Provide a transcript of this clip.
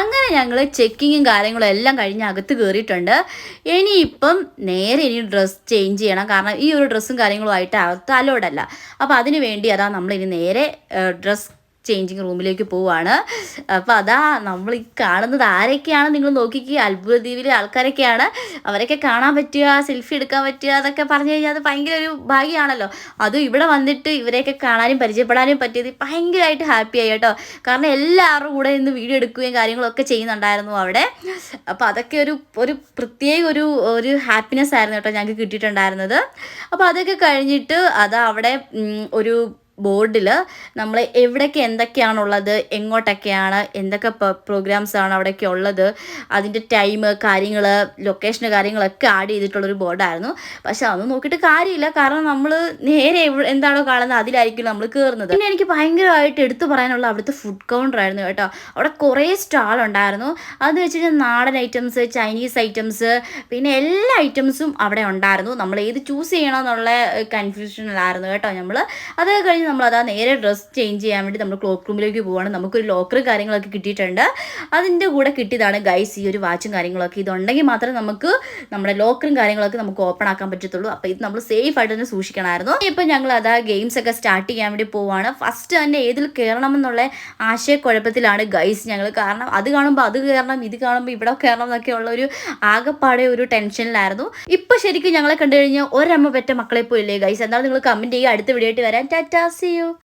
അങ്ങനെ ഞങ്ങൾ ചെക്കിങ്ങും കാര്യങ്ങളും എല്ലാം കഴിഞ്ഞ് അകത്ത് കയറിയിട്ടുണ്ട്. ഇനിയിപ്പം നേരെ ഡ്രസ്സ് ചേഞ്ച് ചെയ്യണം. കാരണം ഈ ഒരു ഡ്രസ്സും കാര്യങ്ങളുമായിട്ട് അകത്ത് അലോഡല്ല. അപ്പോൾ അതിന് വേണ്ടി അതാ നമ്മളിനി നേരെ ഡ്രസ്സ് ചേഞ്ചിങ് റൂമിലേക്ക് പോവുകയാണ്. അപ്പോൾ അതാ നമ്മൾ ഈ കാണുന്നത് ആരൊക്കെയാണ് നിങ്ങൾ നോക്കിക്കുക. അത്ഭുത ദ്വീപിലെ ആൾക്കാരൊക്കെയാണ്. അവരൊക്കെ കാണാൻ പറ്റുക, സെൽഫി എടുക്കാൻ പറ്റുക, അതൊക്കെ പറഞ്ഞു കഴിഞ്ഞാൽ അത് ഭയങ്കര ഒരു ഭാഗ്യമാണല്ലോ. അതും ഇവിടെ വന്നിട്ട് ഇവരെയൊക്കെ കാണാനും പരിചയപ്പെടാനും പറ്റിയത് ഭയങ്കരമായിട്ട് ഹാപ്പിയായി കേട്ടോ. കാരണം എല്ലാവരുടെ കൂടെ ഇന്ന് വീഡിയോ എടുക്കുകയും കാര്യങ്ങളൊക്കെ ചെയ്യുന്നുണ്ടായിരുന്നു അവിടെ. അപ്പോൾ അതൊക്കെ ഒരു പ്രത്യേക ഒരു ഹാപ്പിനെസ് ആയിരുന്നു കേട്ടോ ഞങ്ങൾക്ക് കിട്ടിയിട്ടുണ്ടായിരുന്നത്. അപ്പോൾ അതൊക്കെ കഴിഞ്ഞിട്ട് അതാ അവിടെ ഒരു ബോർഡിൽ നമ്മൾ എവിടേക്ക് എന്തൊക്കെയാണുള്ളത്, എങ്ങോട്ടൊക്കെയാണ്, എന്തൊക്കെ പ്രോഗ്രാംസാണ് അവിടെയൊക്കെ ഉള്ളത്, അതിൻ്റെ ടൈം കാര്യങ്ങൾ, ലൊക്കേഷന് കാര്യങ്ങളൊക്കെ ആഡ് ചെയ്തിട്ടുള്ളൊരു ബോർഡായിരുന്നു. പക്ഷെ അതൊന്നും നോക്കിയിട്ട് കാര്യമില്ല. കാരണം നമ്മൾ നേരെ എന്താണോ കാണുന്നത് അതിലായിരിക്കും നമ്മൾ കയറുന്നത്. പിന്നെ എനിക്ക് ഭയങ്കരമായിട്ട് എടുത്തു പറയാനുള്ള അവിടുത്തെ ഫുഡ് കൗണ്ടറായിരുന്നു കേട്ടോ. അവിടെ കുറേ സ്റ്റാൾ ഉണ്ടായിരുന്നു. അത് വെച്ചിട്ട് നാടൻ ഐറ്റംസ്, ചൈനീസ് ഐറ്റംസ്, പിന്നെ എല്ലാ ഐറ്റംസും അവിടെ ഉണ്ടായിരുന്നു. നമ്മൾ ഏത് ചൂസ് ചെയ്യണമെന്നുള്ള കൺഫ്യൂഷനിലായിരുന്നു കേട്ടോ നമ്മൾ. അത് കഴിഞ്ഞ് നമ്മൾ അതാ നേരെ ഡ്രസ്സ് ചേഞ്ച് ചെയ്യാൻ വേണ്ടി നമ്മൾ ക്ലോക്ക് റൂമിലേക്ക് പോവുകയാണ്. നമുക്കൊരു ലോക്കർ കാര്യങ്ങളൊക്കെ കിട്ടിയിട്ടുണ്ട്. അതിൻ്റെ കൂടെ കിട്ടിയതാണ് ഗൈസ് ഈ ഒരു വാച്ചും കാര്യങ്ങളൊക്കെ. ഇതുണ്ടെങ്കിൽ മാത്രമേ നമുക്ക് നമ്മുടെ ലോക്കറും കാര്യങ്ങളൊക്കെ നമുക്ക് ഓപ്പൺ ആക്കാൻ പറ്റത്തുള്ളൂ. അപ്പോൾ ഇത് നമ്മൾ സേഫ് ആയിട്ട് തന്നെ സൂക്ഷിക്കണമായിരുന്നു. ഇപ്പം ഞങ്ങൾ അതാ ഗെയിംസ് ഒക്കെ സ്റ്റാർട്ട് ചെയ്യാൻ വേണ്ടി പോവുകയാണ്. ഫസ്റ്റ് തന്നെ ഏതിൽ കയറണമെന്നുള്ള ആശയക്കുഴപ്പത്തിലാണ് ഗൈസ് ഞങ്ങൾ. കാരണം അത് കാണുമ്പോൾ അത് കയറണം, ഇത് കാണുമ്പോൾ ഇവിടെ കയറണം എന്നൊക്കെ ഉള്ള ഒരു ആകെപ്പാടെ ഒരു ടെൻഷനിലായിരുന്നു. ഇപ്പം ശരിക്കും ഞങ്ങളെ കണ്ടു കഴിഞ്ഞാൽ ഒരമ്മ പെറ്റ മക്കളെ പോയില്ലേ ഗൈസ്. എന്നാലും നിങ്ങൾ കമൻറ്റ് ചെയ്യുക. അടുത്ത വീഡിയോ ആയിട്ട് വരാൻ. Tata, see you.